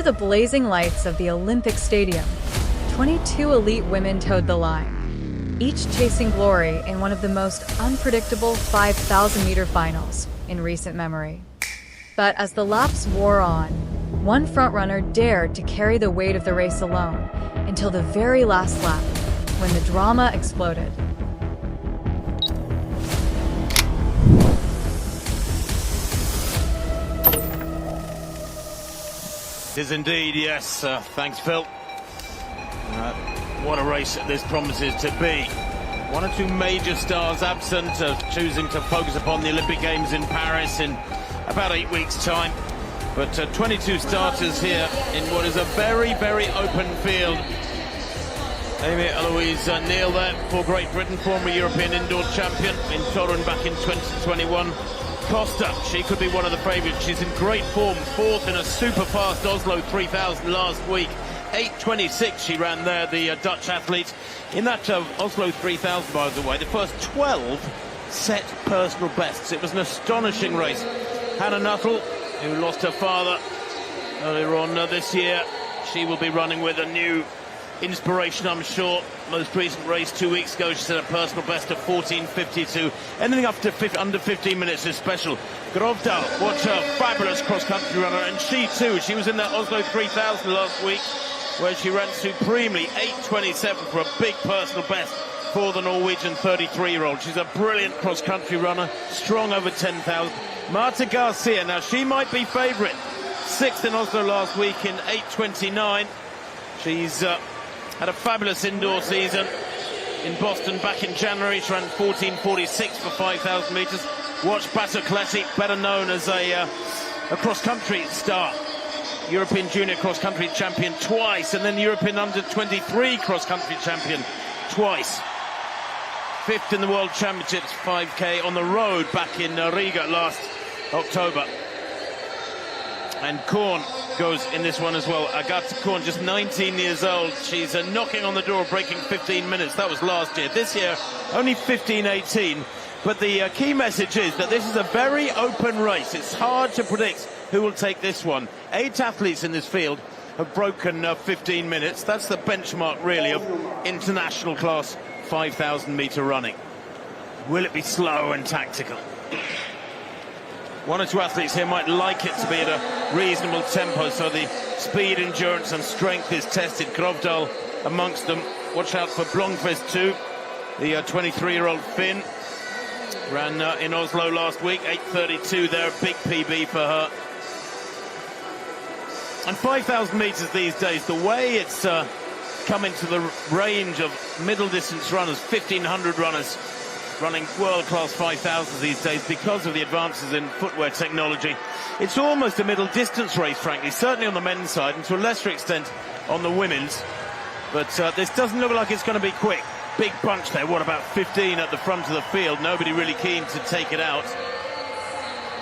the blazing lights of the Olympic Stadium, 22 elite women towed the line, each chasing glory in one of the most unpredictable 5,000-meter finals in recent memory. But as the laps wore on, one frontrunner dared to carry the weight of the race alone until the very last lap, when the drama exploded. It is indeed, yes. Thanks, Phil. What a race this promises to be. One or two major stars absent, choosing to focus upon the Olympic Games in Paris in about 8 weeks' time. But 22 starters here in what is a very, very open field. Amy Eloise Neal there for Great Britain, former European indoor champion in Torun back in 2021. Costa, she could be one of the favourites. She's in great form, fourth in a super fast Oslo 3000 last week. 8:26 she ran there, the Dutch athlete. In that Oslo 3000, by the way, the first 12 set personal bests. It was an astonishing race. Hannah Nuttall, who lost her father earlier on this year, she will be running with a new inspiration, I'm sure. Most recent race 2 weeks ago, she set a personal best of 14:52. Anything up to under 15 minutes is special. Grøvdal, what a fabulous cross-country runner, and she too, she was in that Oslo 3000 last week, where she ran supremely, 8:27 for a big personal best for the Norwegian 33-year-old. She's a brilliant cross-country runner, strong over 10,000. Marta Garcia, now she might be favourite. Sixth in Oslo last week in 8:29. She's had a fabulous indoor season in Boston back in January. She ran 14:46 for 5,000 metres. Watch Battocletti, better known as a cross-country star. European junior cross-country champion twice, and then European under-23 cross-country champion twice. Fifth in the World Championships 5K on the road back in Riga last October. And Korn goes in this one as well. Agatha Korn, just 19 years old. She's knocking on the door, breaking 15 minutes. That was last year. This year, only 15:18. But the key message is that this is a very open race. It's hard to predict who will take this one. 8 athletes in this field have broken 15 minutes. That's the benchmark, really, of international class 5,000-metre running. Will it be slow and tactical? One or two athletes here might like it to be at a reasonable tempo, so the speed, endurance and strength is tested. Grøvdal amongst them. Watch out for Blomqvist too, the 23-year-old Finn. Ran in Oslo last week, 8:32 there, a big PB for her. And 5,000 metres these days, the way it's come into the range of middle distance runners, 1,500 runners running world-class 5,000s these days because of the advances in footwear technology. It's almost a middle distance race, frankly, certainly on the men's side, and to a lesser extent on the women's. But this doesn't look like it's going to be quick. Big bunch there, what, about 15 at the front of the field, nobody really keen to take it out.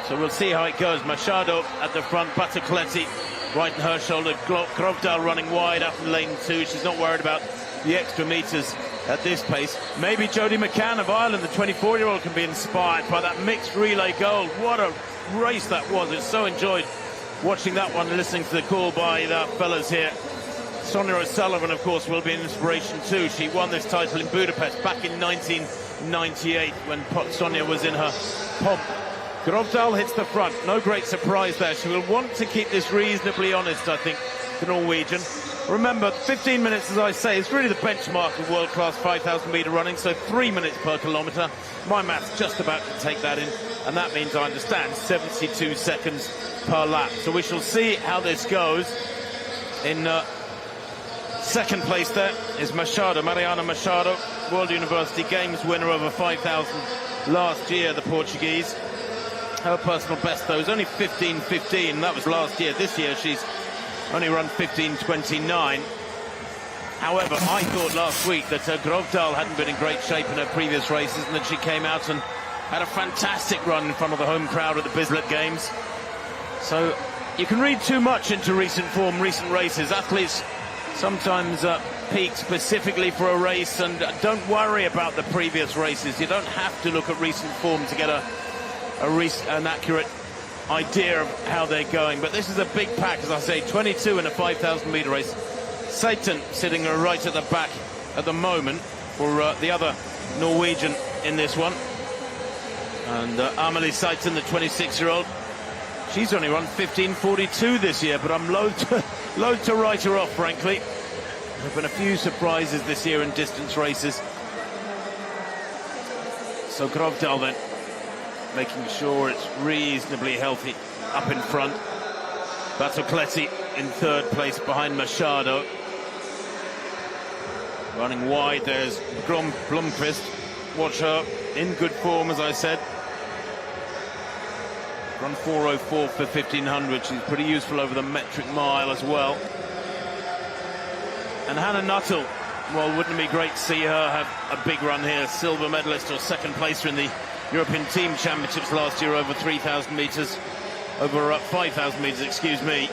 So we'll see how it goes. Machado at the front, Battocletti right in her shoulder, Grøvdal running wide up in lane 2. She's not worried about the extra metres at this pace. Maybe Jodie McCann of Ireland, the 24-year-old, can be inspired by that mixed relay gold. What a race that was. It's so enjoyed watching that one and listening to the call by the fellas here. Sonia O'Sullivan, of course, will be an inspiration too. She won this title in Budapest back in 1998 when Sonia was in her pomp. Grøvdal hits the front. No great surprise there. She will want to keep this reasonably honest, I think, the Norwegian. Remember, 15 minutes, as I say, is really the benchmark of world-class 5,000-metre running, so 3 minutes per kilometre. My math's just about to take that in, and that means, I understand, 72 seconds per lap. So we shall see how this goes. In second place there is Machado, Mariana Machado, World University Games winner over 5,000 last year, the Portuguese. Her personal best, though, is only 15:15. That was last year. This year, she's only run 15:29. However, I thought last week that Grøvdal hadn't been in great shape in her previous races, and that she came out and had a fantastic run in front of the home crowd at the Bislett Games. So you can read too much into recent form, recent races. Athletes sometimes peak specifically for a race, and don't worry about the previous races. You don't have to look at recent form to get an accurate idea of how they're going. But this is a big pack, as I say, 22 in a 5,000 meter race. Satan sitting right at the back at the moment for the other Norwegian in this one. And Amelie Satan, the 26-year-old, she's only run 15:42 this year, but I'm loath to write her off, frankly. There have been a few surprises this year in distance races. So Grøvdal then making sure it's reasonably healthy up in front. Batocletti in third place behind Machado. Running wide, there's Blomqvist. Watch her, in good form, as I said. Run 4:04 for 1500. She's pretty useful over the metric mile as well. And Hannah Nuttall, well, wouldn't it be great to see her have a big run here? Silver medalist or second placer in the European Team Championships last year over 3,000 metres. Over 5,000 metres, excuse me.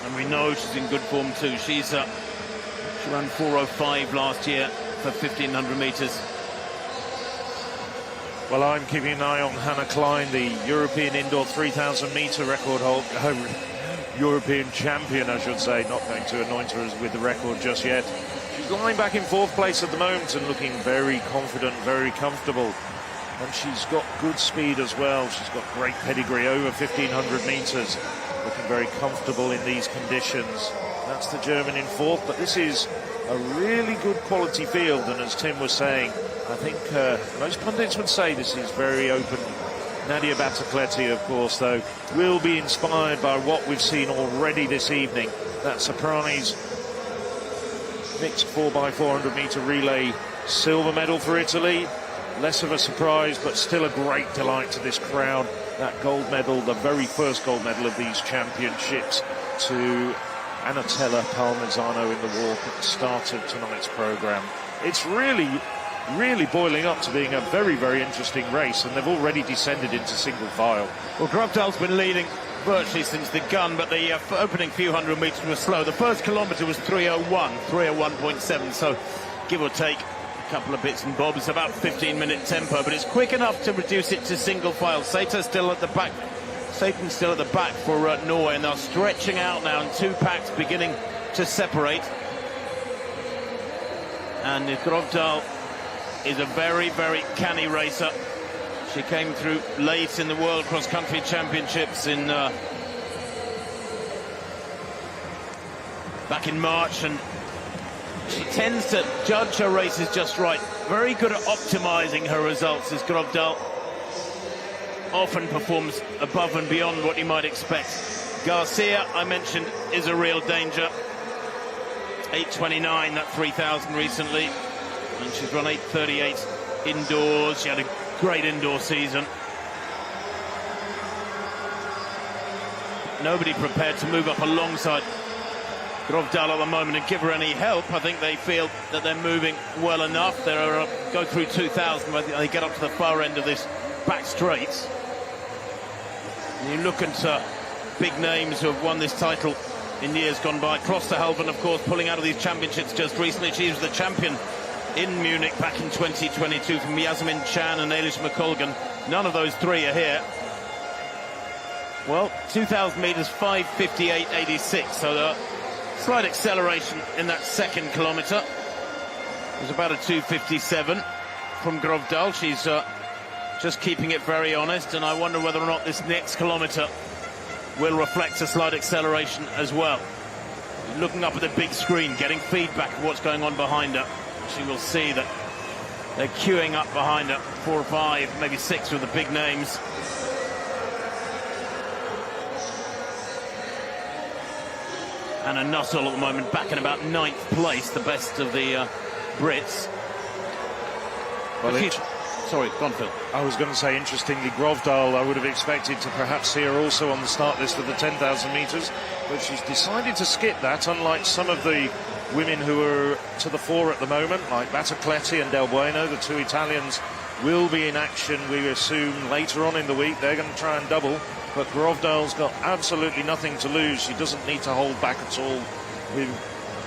And we know she's in good form too. She ran 4:05 last year for 1500 metres. Well, I'm keeping an eye on Hannah Klein, the European indoor 3,000 metre record holder, European champion, I should say, not going to anoint her with the record just yet. She's lying back in fourth place at the moment and looking very confident, very comfortable. And she's got good speed as well. She's got great pedigree, over 1,500 metres. Looking very comfortable in these conditions. That's the German in fourth, but this is a really good quality field. And as Tim was saying, I think most pundits would say this is very open. Nadia Batocletti, of course, though, will be inspired by what we've seen already this evening. That surprise mixed 4x400 metre relay silver medal for Italy. Less of a surprise, but still a great delight to this crowd. That gold medal, the very first gold medal of these championships, to Anatella Palmisano in the walk at the start of tonight's programme. It's really boiling up to being a very, very interesting race, and they've already descended into single file. Well, Grøvdal's been leading virtually since the gun, but the opening few hundred metres was slow. The first kilometre was 3:01.7, so give or take a couple of bits and bobs, about 15-minute tempo, but it's quick enough to reduce it to single file. Satan's still at the back for Norway, and they're stretching out now, and two packs beginning to separate. And Grøvdal is a very, very canny racer. She came through late in the World Cross Country Championships back in March, and she tends to judge her races just right. Very good at optimizing her results, as Grøvdal often performs above and beyond what you might expect. Garcia, I mentioned, is a real danger. 8:29, that 3,000 recently, and she's run 8:38 indoors. She had a great indoor season. Nobody prepared to move up alongside Grøvdal at the moment and give her any help. I think they feel that they're moving well enough. They'll go through 2,000, but they get up to the far end of this back straight. And you look at big names who have won this title in years gone by. Klosterhalven, of course, pulling out of these championships just recently. She was the champion in Munich back in 2022 from Yasmin Chan and Eilish McColgan. None of those three are here. Well, 2,000 metres, 5:58.86, so the slight acceleration in that second kilometre. It was about a 2:57 from Grøvdal. She's just keeping it very honest, and I wonder whether or not this next kilometre will reflect a slight acceleration as well. Looking up at the big screen, getting feedback of what's going on behind her. She will see that they're queuing up behind her, 4 or 5, maybe 6 with the big names. And a Nuttall at the moment back in about 9th place, the best of the Brits. Well, sorry, go on, Phil. I was going to say, interestingly, Grøvdal, I would have expected to perhaps see her also on the start list for the 10,000 metres, but she's decided to skip that, unlike some of the women who are to the fore at the moment, like Batocletti and Del Bueno. The two Italians will be in action, we assume, later on in the week. They're going to try and double, but Grøvdal's got absolutely nothing to lose. She doesn't need to hold back at all.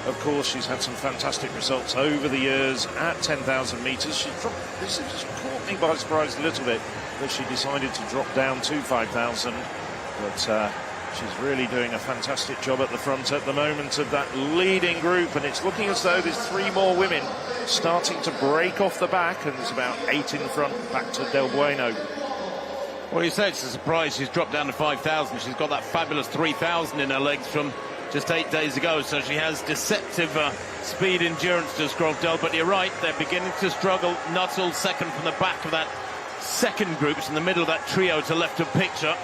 Of course, she's had some fantastic results over the years at 10,000 metres. This is took me by surprise a little bit that she decided to drop down to 5,000, but she's really doing a fantastic job at the front at the moment of that leading group, and it's looking as though there's 3 more women starting to break off the back, and there's about 8 in front, back to Del Bueno. Well, you say it's a surprise she's dropped down to 5,000. She's got that fabulous 3,000 in her legs from just 8 days ago, so she has deceptive speed endurance, does Grøvdal. But you're right, they're beginning to struggle. Nuttall second from the back of that second group. It's in the middle of that trio to left of picture.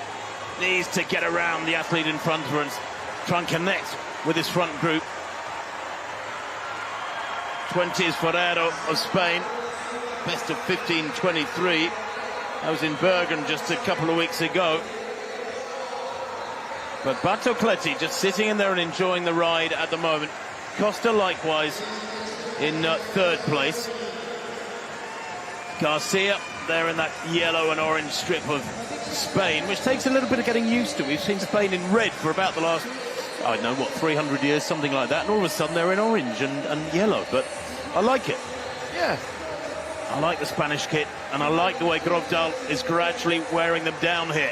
Needs to get around the athlete in front of her and try and connect with his front group. 20 is Ferrero of Spain, best of 15:23. That was in Bergen just a couple of weeks ago. But Batocletti just sitting in there and enjoying the ride at the moment. Costa likewise in third place. Garcia there in that yellow and orange strip of Spain, which takes a little bit of getting used to. We've seen Spain in red for about the last, I don't know, what, 300 years, something like that. And all of a sudden they're in orange and yellow. But I like it. Yeah. I like the Spanish kit, and I like the way Grøvdal is gradually wearing them down here.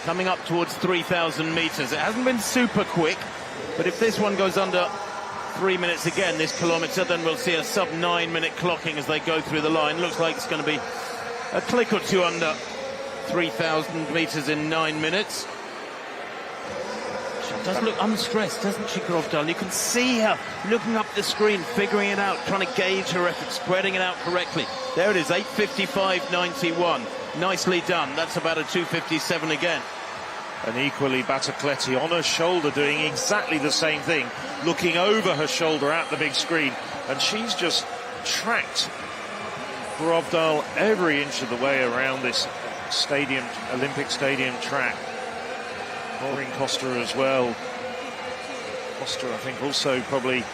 Coming up towards 3,000 metres. It hasn't been super quick, but if this one goes under 3 minutes again, this kilometre, then we'll see a sub-9 minute clocking as they go through the line. Looks like it's going to be a click or two under 3,000 metres in 9 minutes. She does look unstressed, doesn't she, Grøvdal? You can see her looking up the screen, figuring it out, trying to gauge her effort, spreading it out correctly. There it is, 8:55.91. Nicely done. That's about a 2:57 again. And equally, Batocletti on her shoulder doing exactly the same thing, looking over her shoulder at the big screen. And she's just tracked Grøvdal every inch of the way around this stadium, Olympic Stadium track. Maureen Costa as well. Costa, I think, also probably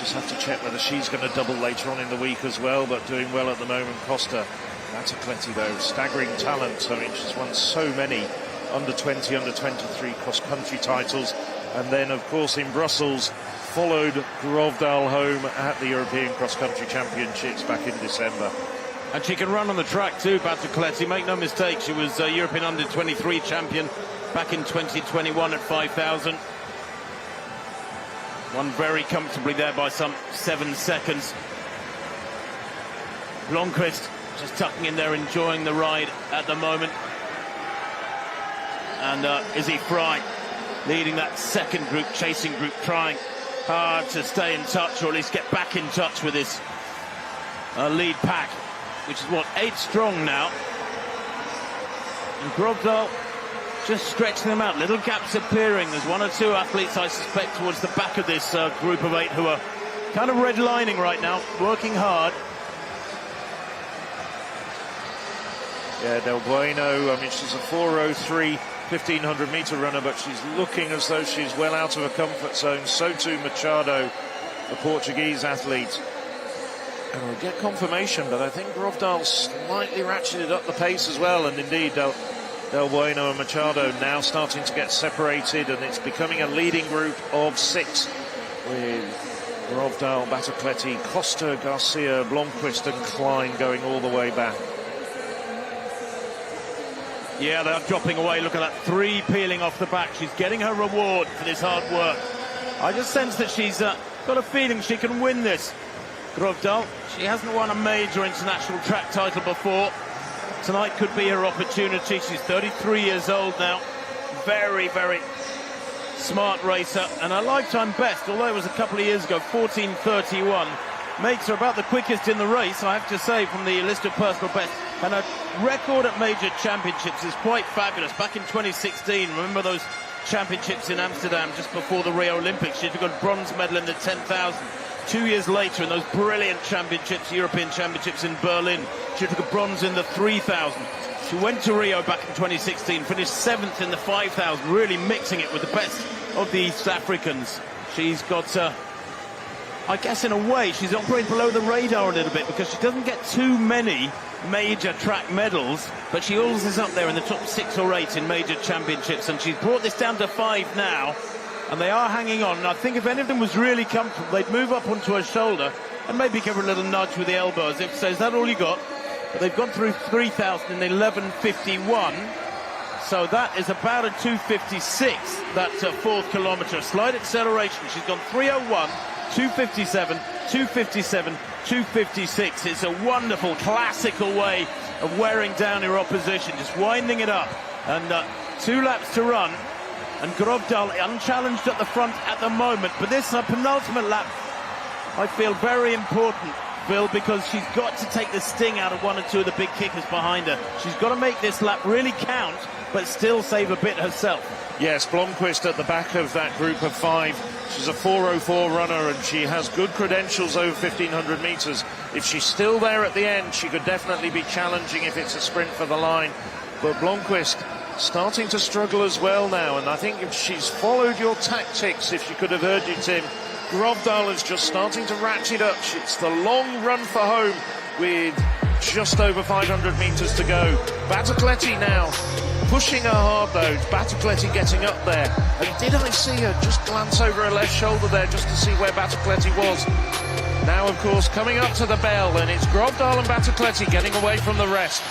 just have to check whether she's going to double later on in the week as well, but doing well at the moment, Costa. Batocletti, though, staggering talent. I mean, she's won so many under 20, under 23 cross-country titles. And then, of course, in Brussels, followed Grøvdal home at the European Cross-Country Championships back in December. And she can run on the track too, Batocletti. Make no mistake, she was European under 23 champion back in 2021 at 5,000. Won very comfortably there by some 7 seconds. Blomqvist just tucking in there, enjoying the ride at the moment. And Izzy Fry leading that second group, chasing group, trying hard to stay in touch, or at least get back in touch with this lead pack, which is, what, 8 strong now. And Grøvdal just stretching them out. Little gaps appearing. There's 1 or 2 athletes, I suspect, towards the back of this group of 8 who are kind of redlining right now, working hard. Yeah, Del Bueno, I mean, she's a 4:03 1,500 metre runner, but she's looking as though she's well out of her comfort zone. So too Machado, the Portuguese athlete. And we'll get confirmation, but I think Grøvdal slightly ratcheted up the pace as well, and indeed Del Bueno and Machado now starting to get separated, and it's becoming a leading group of 6 with Grøvdal, Batocletti, Costa, Garcia, Blomqvist and Klein going all the way back. Yeah, they're dropping away. Look at that, 3 peeling off the back. She's getting her reward for this hard work. I just sense that she's got a feeling she can win this. Grøvdal, she hasn't won a major international track title before. Tonight could be her opportunity. She's 33 years old now. Very, very smart racer. And her lifetime best, although it was a couple of years ago, 14:31, makes her about the quickest in the race, I have to say, from the list of personal bests. And her record at major championships is quite fabulous. Back in 2016, remember those championships in Amsterdam just before the Rio Olympics? She took a bronze medal in the 10,000. 2 years later, in those brilliant championships, European championships in Berlin, she took a bronze in the 3,000. She went to Rio back in 2016, finished 7th in the 5,000, really mixing it with the best of the East Africans. She's got, I guess in a way, she's operating below the radar a little bit because she doesn't get too many major track medals, but she always is up there in the top 6 or 8 in major championships, and she's brought this down to 5 now, and they are hanging on. And I think if any of them was really comfortable, they'd move up onto her shoulder and maybe give her a little nudge with the elbows. If so, is that all you got? but they've gone through 3,000 in 11:51. So that is about a 2:56, that fourth kilometre. Slight acceleration. She's gone 3:01, 2:57, 2:57, 2:56. It's a wonderful, classical way of wearing down your opposition, just winding it up. And 2 laps to run. And Grøvdal unchallenged at the front at the moment. But this penultimate lap, I feel very important, Bill, because she's got to take the sting out of 1 or 2 of the big kickers behind her. She's got to make this lap really count, but still save a bit herself. Yes, Blomqvist at the back of that group of 5. She's a 4:04 runner, and she has good credentials over 1,500 metres. If she's still there at the end, she could definitely be challenging if it's a sprint for the line. But Blomqvist starting to struggle as well now, and I think if she's followed your tactics, if she could have heard you, Tim, Grøvdal is just starting to ratchet up. It's the long run for home with just over 500 metres to go. Battocletti now pushing her hard though. Battocletti getting up there. And did I see her just glance over her left shoulder there just to see where Battocletti was? Now, of course, coming up to the bell, and it's Grøvdal and Battocletti getting away from the rest.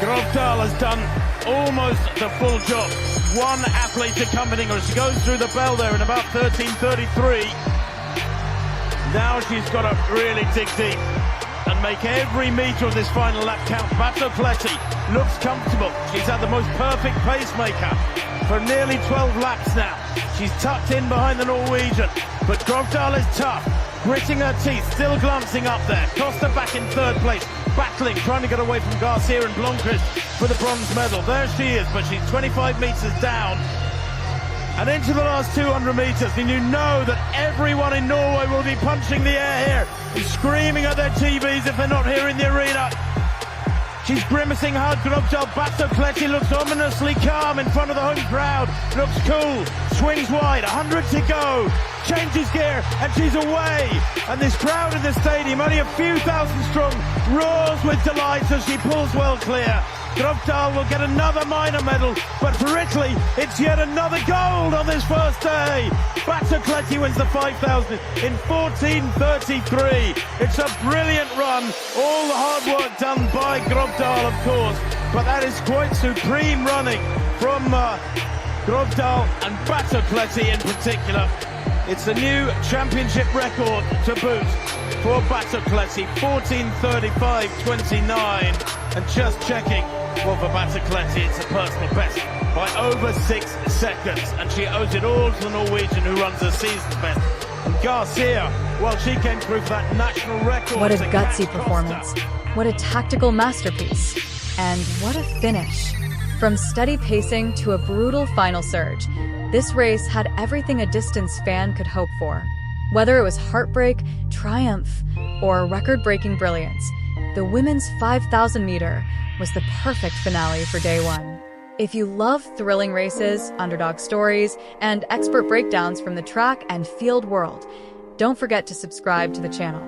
Grøvdal has done almost the full job. 1 athlete accompanying her. She goes through the bell there in about 13:33. Now she's got to really dig deep and make every metre of this final lap count. Battocletti looks comfortable. She's had the most perfect pacemaker for nearly 12 laps now. She's tucked in behind the Norwegian, but Grøvdal is tough, gritting her teeth, still glancing up there. Costa back in 3rd place, battling, trying to get away from Garcia and Blomqvist for the bronze medal. There she is, but she's 25 metres down and into the last 200 metres, and you know that everyone in Norway will be punching the air here and screaming at their TVs if they're not here in the arena. She's grimacing hard. Grøvdal. Battocletti looks ominously calm in front of the home crowd. Looks cool. Swings wide. 100 to go. Changes gear, and she's away. And this crowd in the stadium, only a few thousand strong, roars with delight as she pulls well clear. Grøvdal will get another minor medal, but for Italy, it's yet another gold on this first day. Battocletti wins the 5,000 in 14:33. It's a brilliant run. All the hard work done by Grøvdal, of course, but that is quite supreme running from Grøvdal and Battocletti in particular. It's a new championship record to boot for Battocletti, 14:35.29. And just checking, well, for Battocletti, it's a personal best by over 6 seconds. And she owes it all to the Norwegian, who runs a season's best. And Garcia, well, she came through for that national record. What a gutsy performance. What a tactical masterpiece. And what a finish. From steady pacing to a brutal final surge, this race had everything a distance fan could hope for. Whether it was heartbreak, triumph, or record-breaking brilliance, the women's 5,000 meter was the perfect finale for day 1. If you love thrilling races, underdog stories, and expert breakdowns from the track and field world, don't forget to subscribe to the channel.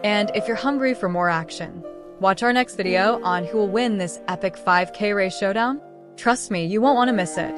And if you're hungry for more action, watch our next video on who will win this epic 5K race showdown. Trust me, you won't want to miss it.